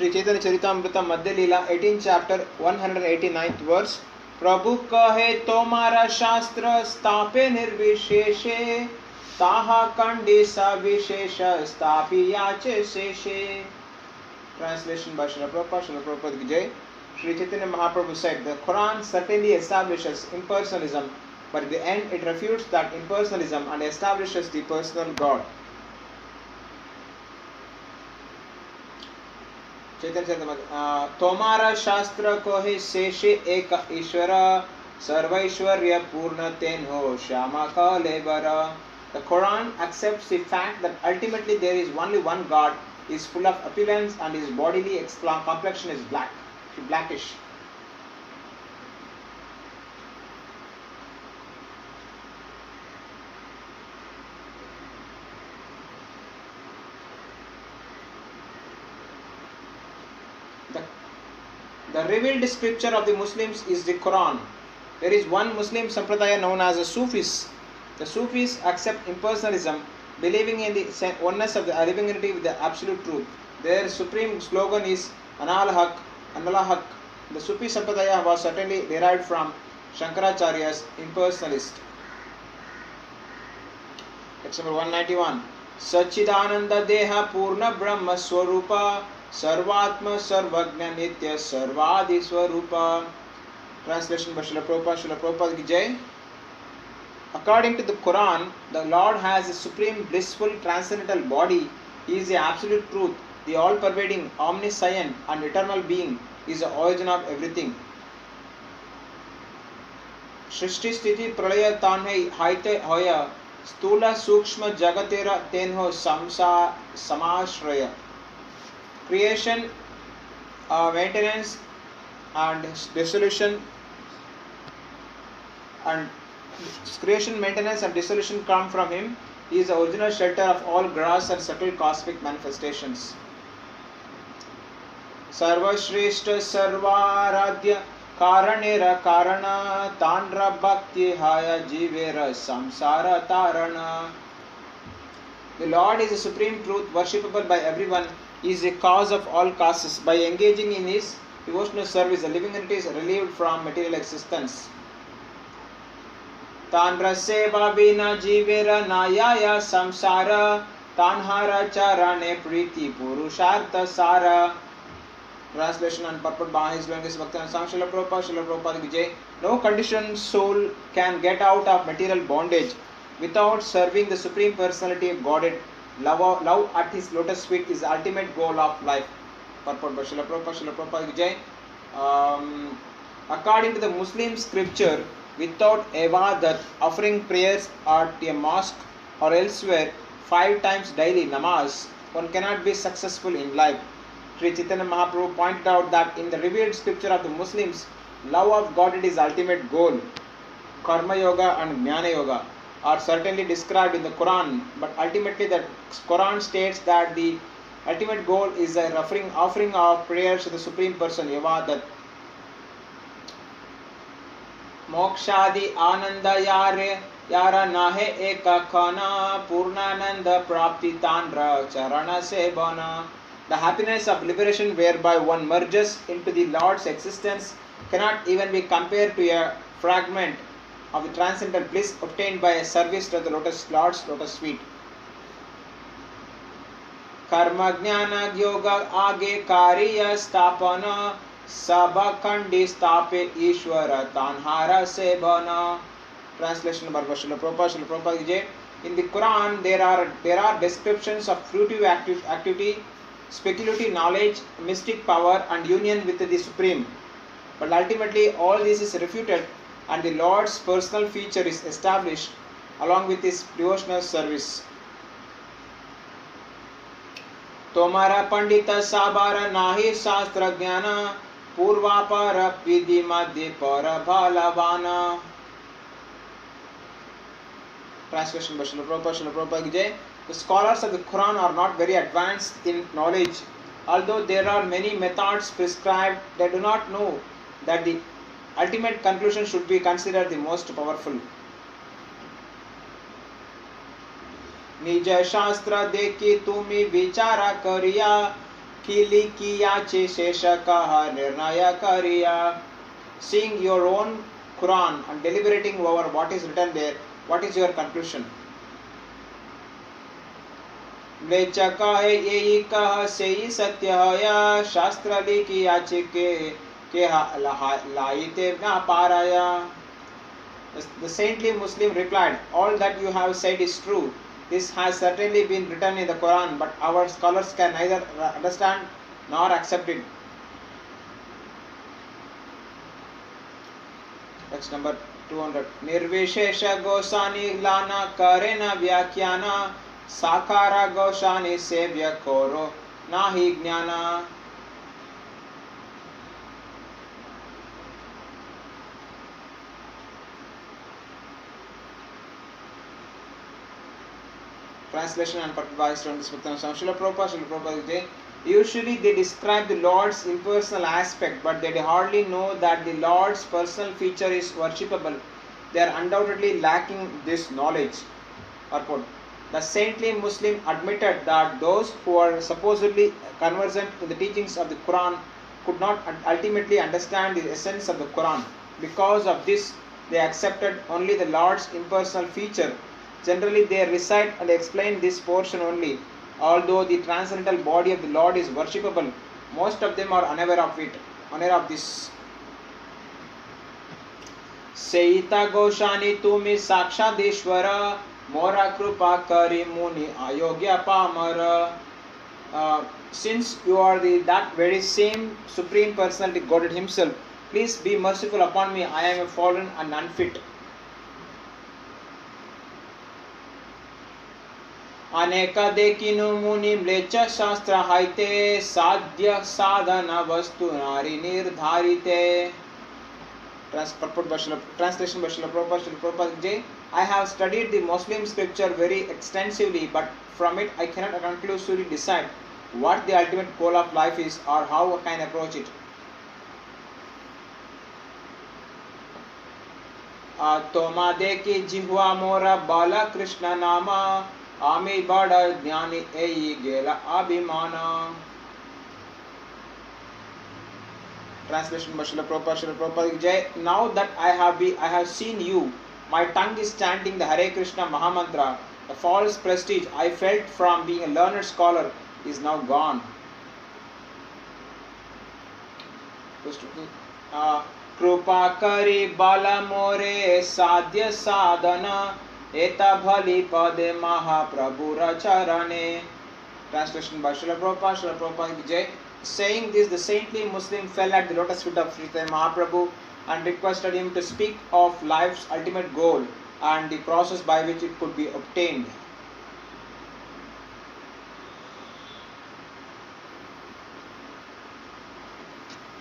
Sri Chaitanya Charitamrita Madhya Leela 18th chapter 189th verse. प्रभु कहे तोमारा शास्त्र स्थापे निर्विशेषे ताहा कंडी सविशेष स्थापियाचे शेषे. Translation by Srila Prabhupada. Srila Prabhupada ki Jai. Sri Chaitanya Mahaprabhu said, the Quran certainly establishes impersonalism, but at the end it refutes that impersonalism and establishes the personal God. Tomara शास्त्र को ही शेषे एक ईश्वर सर्वैश्वर्य पूर्ण तेन हो श्यामा कलेवर. The Quran accepts the fact that ultimately there is only one God, is full of opulence, and his bodily complexion is blackish. The revealed scripture of the Muslims is the Quran. There is one Muslim sampradaya known as the Sufis. The Sufis accept impersonalism, believing in the oneness of the divinity with the absolute truth. Their supreme slogan is Anal Haq, Anala Haq. The Sufi sampradaya was certainly derived from Shankaracharya's impersonalist. Text number 191. Sachidananda Deha Purna Brahma Swarupa Sarvatma Sarvagna Nitya Sarvadi Swarupa. Translation by Srila Prabhupada. Srila Prabhupada ki Jai. According to the Quran, the Lord has a supreme blissful transcendental body. He is the absolute truth, the all-pervading, omniscient and eternal being. He is the origin of everything. Shrishti Sthiti Pralaya Tanhai Haite Hoya Stula Sukshma Jagatera Tenho Samsa Samashraya. Creation, maintenance and dissolution come from him. He is the original shelter of all gross and subtle cosmic manifestations. Sarva Shrestha Sarvaradhya Karanera Karana Tandra Bhakti Haya Jivera Samsara Tarana. The Lord is the supreme truth, worshipable by everyone. He is the cause of all causes. By engaging in his devotional service, the living entity is relieved from material existence. Tandra seva vina jivera nayaya samsara tanhara charane priti purushartha sara. Translation and purport by His Glorious Bhakti and Srila Prabhupada. Srila Prabhupada ki Jai. No conditioned soul can get out of material bondage without serving the Supreme Personality of Godhead. Love at His lotus feet is the ultimate goal of life. Purport by Srila Prabhupada. Srila Prabhupada ki Jai. According to the Muslim scripture, without evadat, offering prayers at a mosque or elsewhere 5 times daily namaz, one cannot be successful in life. Sri Chaitanya Mahaprabhu pointed out that in the revealed scripture of the Muslims, love of Godhead is the ultimate goal. Karma Yoga and Jnana Yoga are certainly described in the Quran, but ultimately the Quran states that the ultimate goal is the offering of prayers to the Supreme Person, Evadat. Mokshadi Ananda Yara Nahe Eka Khana Purnananda Prapti Tandra Charana Sebana. The happiness of liberation whereby one merges into the Lord's existence cannot even be compared to a fragment of the transcendental bliss obtained by a service to the Lord's lotus feet. Karma Jnana Yoga Age Kariya Stapana Sabakandi Stape Ishwara Tanhara Sebana. Translation by Srila Prabhupada. Srila Prabhupada ki Jai. In the Quran, there are descriptions of fruitive activity, speculative knowledge, mystic power, and union with the Supreme. But ultimately, all this is refuted, and the Lord's personal feature is established along with His devotional service. Tomara Pandita Sabara Nahi Shastra Jnana Purvapara Vidhi Madhya Para Bhalavana. Translation by Srila Prabhupada. Srila Prabhupada ki Jai. The scholars of the Quran are not very advanced in knowledge. Although there are many methods prescribed, they do not know that the ultimate conclusion should be considered the most powerful. निज शास्त्र देखी तुम्ही विचारा करिया Kili kiyache sheshakaha nirnaya kariya. Seeing your own Quran and deliberating over what is written there, what is your conclusion? Mlecha kahe yehi kaha sehi satyaya shastra likhi yachike keha laite na paraya. The saintly Muslim replied, all that you have said is true. This has certainly been written in the Quran, but our scholars can neither understand nor accept it. Text number 200. Nirvishesha Gosani Lana Karena Vyakyana Sakara Goshani Sevya Koro Nahi Jnana. Translation and advice from this book. Srila Prabhupada. Usually they describe the Lord's impersonal aspect, but they hardly know that the Lord's personal feature is worshipable. They are undoubtedly lacking this knowledge. Purport. The saintly Muslim admitted that those who are supposedly conversant in the teachings of the Quran could not ultimately understand the essence of the Quran. Because of this, they accepted only the Lord's impersonal feature. Generally, they recite and explain this portion only. Although the transcendental body of the Lord is worshipable, most of them are unaware of it, unaware of this. Seita Goshani Tumi Sakshadishwara Mora Krupa Kari Muni Ayogya Pamara. Since you are that very same Supreme Personality, Godhead Himself, please be merciful upon me. I am a fallen and unfit. Aneka dekinu muni mlecha shastra haite sadhya sadhana vastu nari nirdharite. Translation by Srila Prabhupada. I have studied the Muslim scripture very extensively, but from it I cannot conclusively decide what the ultimate goal of life is or how I can approach it. Toma deki jihwa mora bala Krishna nama Ami bada jnani ei gela abhimana. Translation by Srila Prabhupada. Now that I have seen you, my tongue is chanting the Hare Krishna Mahamantra. The false prestige I felt from being a learned scholar is now gone. Krupa kari bala more sadhya sadhana Eta bhali pade Mahaprabhu Racharane. Translation by Srila Prabhupada. Saying this, the saintly Muslim fell at the lotus feet of Sri Mahaprabhu and requested him to speak of life's ultimate goal and the process by which it could be obtained.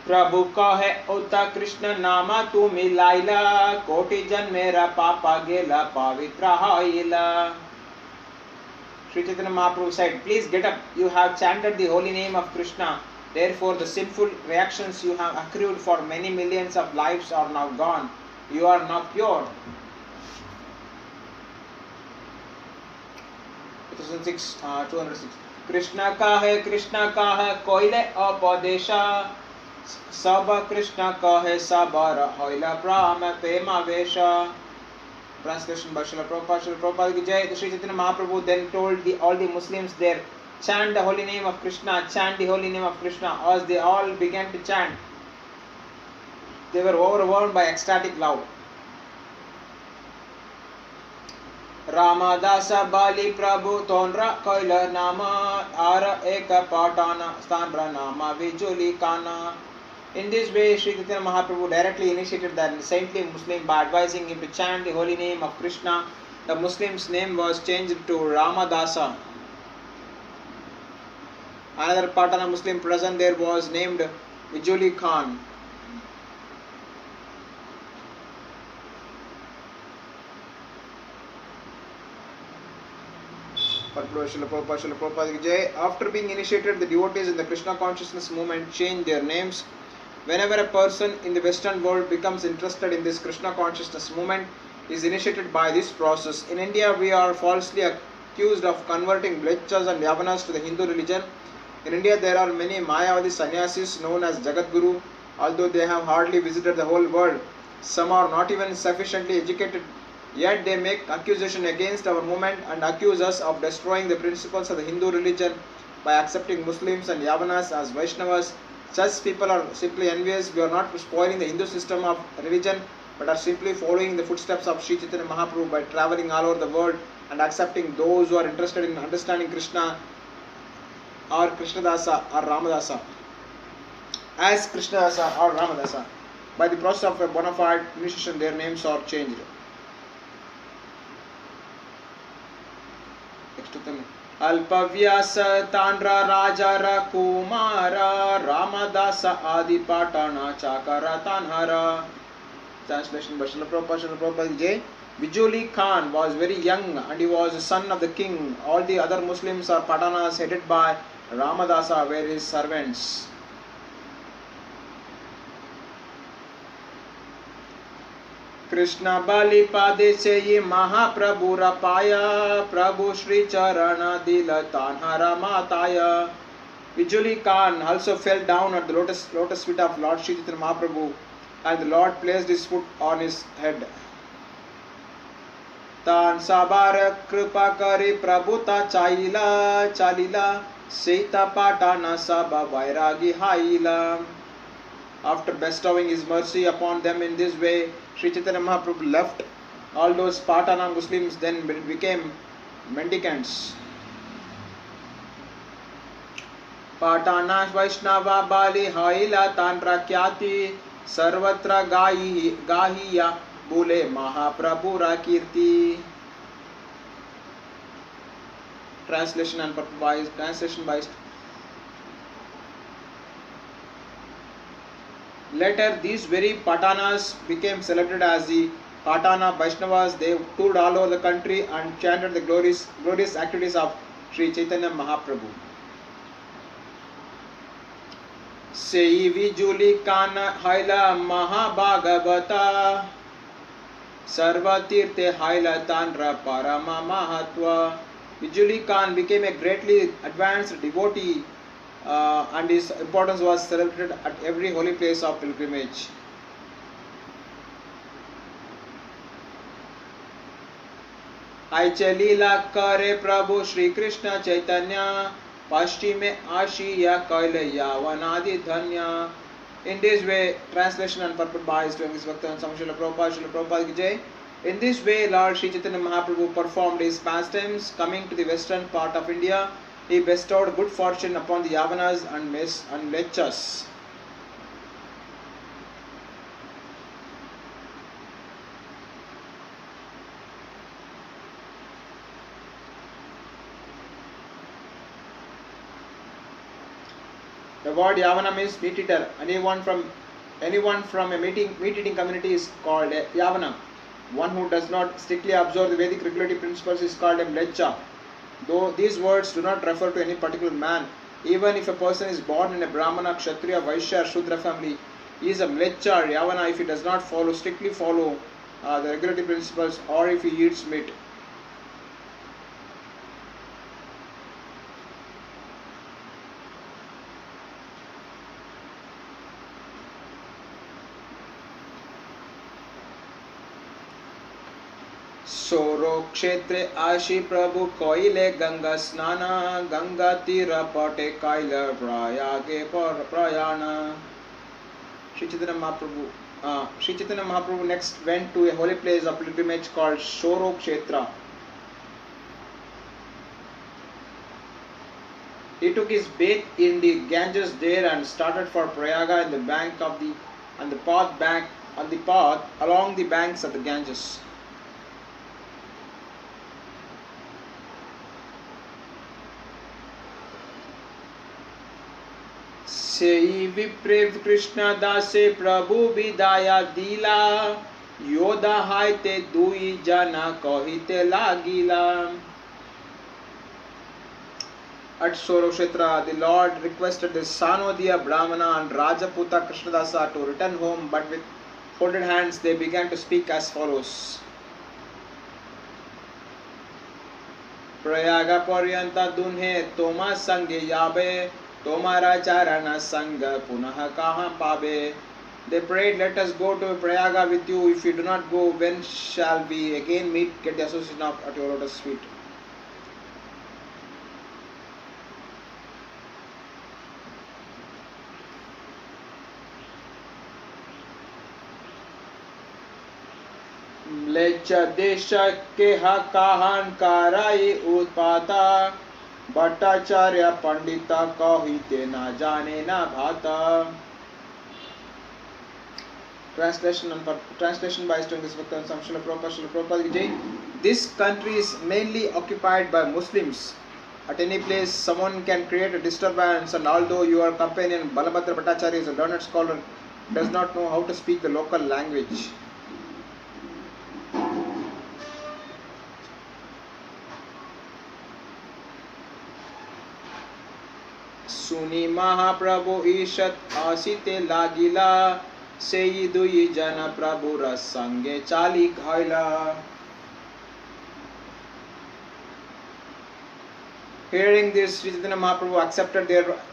प्रभु कहे उता कृष्ण नामा तू मिलाइला कोटि जन मेरा पापा गेला पवित्र हाइला. Sri Chaitanya Mahaprabhu said, please get up, you have chanted the holy name of Krishna, therefore the sinful reactions you have accrued for many millions of lives are now gone, you are now pure. 206. Krishna ka hai koile apadesha Saba Krishna kahe sabara hoila prama pema vesha. Translation by Srila Prabhupada. Sri Chaitanya Mahaprabhu then told all the Muslims there, chant the holy name of Krishna, chant the holy name of Krishna. As they all began to chant, they were overwhelmed by ecstatic love. Ramadasa Bali Prabhu Tonra Koila Nama Ara Eka Patana Stanra Nama Vijuli Khana. In this way, Sri Chaitanya Mahaprabhu directly initiated the saintly Muslim by advising him to chant the holy name of Krishna. The Muslim's name was changed to Ramadasa. Another Patana Muslim present there was named Vijuli Khan. After being initiated, the devotees in the Krishna consciousness movement changed their names. Whenever a person in the Western world becomes interested in this Krishna consciousness movement, he is initiated by this process. In India, we are falsely accused of converting Mlecchas and Yavanas to the Hindu religion. In India, there are many Mayavadi sannyasis known as Jagat Guru. Although they have hardly visited the whole world, some are not even sufficiently educated. Yet they make accusation against our movement and accuse us of destroying the principles of the Hindu religion by accepting Muslims and Yavanas as Vaishnavas. Such people are simply envious. We are not spoiling the Hindu system of religion, but are simply following the footsteps of Sri Chaitanya Mahaprabhu by traveling all over the world and accepting those who are interested in understanding Krishna or Krishnadasa or Ramadasa as Krishnadasa or Ramadasa. By the process of a bona fide initiation, their names are changed. Alpavyasa Tandra Rajara Kumara Ramadasa Adi Patana Chakara Tanhara. Translation by Srila Prabhupada J. Vijuli Khan was very young and he was the son of the king. All the other Muslims are Patanas headed by Ramadasa were his servants. Krishna Bali Pade se ye Mahaprabhu Rapaya Prabhu Shri Charana Dila Tanhara Mataya. Vijuli Khan also fell down at the lotus feet of Lord Shri Chaitanya Mahaprabhu and the Lord placed his foot on his head. Tan Sabar Kripa Kari Prabhuta Chalila Seita Patana Sabha Vairagi Haila. After bestowing his mercy upon them in this way, Sri Chaitanya Mahaprabhu left. All those Patana Muslims then became mendicants. Patana Vaishnava Bali Haila Tantra Kyati Sarvatra Gahiya Bule Mahaprabhu Rakirti. Translation by later, these very Patanas became celebrated as the Patana Vaishnavas. They toured all over the country and chanted the glorious activities of Sri Chaitanya Mahaprabhu. Sei Vijuli Kana Haila Mahabhagavata Sarva Tirthe Haila Tantra Parama Mahatva. Vijuli Khan became a greatly advanced devotee and his importance was celebrated at every holy place of pilgrimage. Aicha Leela Kare Prabhu Shri Krishna Chaitanya Paschime Ashiya Kaila Yavanadi Dhanya. In this way, translation and purport by His Divine Bhakta and Srila Prabhupada Ki Jai. In this way, Lord Sri Chaitanya Mahaprabhu performed his pastimes. Coming to the western part of India, he bestowed good fortune upon the Yavanas and Lechas. The word Yavana means meat eater. Anyone from a meat eating community is called a Yavana. One who does not strictly observe the Vedic regulative principles is called a Mlecha. Though these words do not refer to any particular man, even if a person is born in a Brahmana, Kshatriya, Vaishya or Shudra family, he is a Mlecha or Yavana if he does not strictly follow the regulative principles or if he eats meat. Soro Kshetre Ashi Prabhu Koile Ganga Snana Ganga Tira Pate Kaila Prayage Prayana. Sri Chaitanya Mahaprabhu next went to a holy place of pilgrimage called Soro Kshetra. He took his bath in the Ganges there and started for Prayaga in the bank of the path along the banks of the Ganges. Sei Viprev Krishna Dase Prabhu Vidaya Dila Yoda Haite Dui Jana Kohite Lagila. At Sorokshetra, the Lord requested the Sanodiya Brahmana and Rajaputa Krishnadasa to return home, but with folded hands they began to speak as follows. Prayaga Paryanta Dunhe Toma Sange Yabe Tomara charana sanga punaha kaha pabe. They prayed, let us go to Prayaga with you. If you do not go, when shall we again meet, get the association of at your lotus feet? Lecha desha keha kahan karai utpata. Bhattacharya Pandita kahite na jane na bhata. Translation by Sri Bhaktan Srila Prabhupada Vijay. This country is mainly occupied by Muslims. At any place, someone can create a disturbance, and although your companion Balabhadra Bhattacharya is a learned scholar, does not know how to speak the local language. Suni Mahaprabhu Ishat Asite Lagila Seyi Duyi Jana Prabhu Rasange Chali Khaila. Hearing this, Sri Chaitanya Mahaprabhu accepted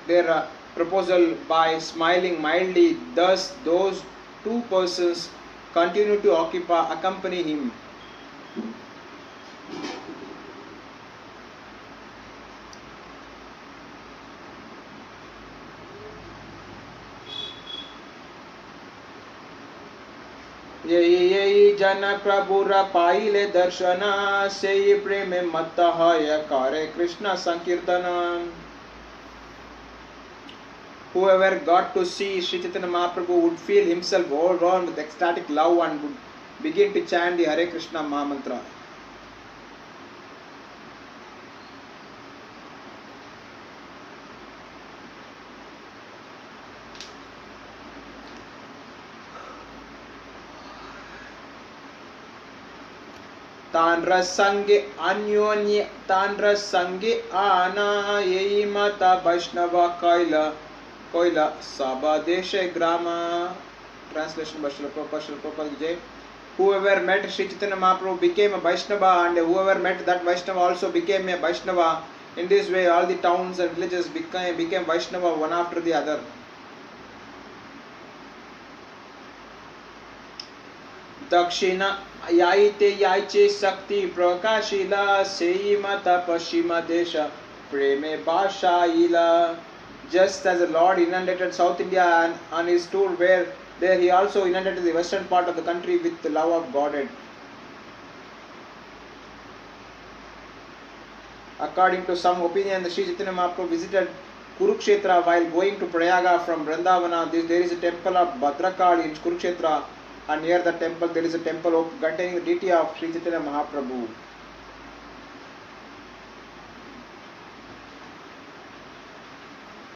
their proposal by smiling mildly. Thus, those two persons continue to accompany him. यही जन प्रभुर पाइले दर्शना से प्रेम मत है करे Krishna Sankirtana. Whoever got to see Sri Chaitanya Mahaprabhu would feel himself overwhelmed with ecstatic love and would begin to chant the Hare Krishna Mahamantra. तांड्र संगे अन्योन्य तांड्र संगे आना यही माता वैष्णव कोइला सबा देश ग्रामा. Translation by Srila Prabhupada Vijay. Whoever met Sri Chaitanya Mahaprabhu became a Vaishnava, and whoever met that Vaishnava also became a Vaishnava. In this way, all the towns and villages became Vaishnava one after the other. Dakshina yaite yaiche sakti prakashila sei mata pashima desha preme bashaila. Just as the Lord inundated South India and on his tour where there he also inundated the western part of the country with the love of Godhead. According to some opinion, the Sri Chaitanya Mahaprabhu visited Kurukshetra while going to Prayaga from Vrindavana. There is a temple of Bhadrakali in Kurukshetra, and near the temple there is a temple containing the deity of Sri Chaitanya Mahaprabhu.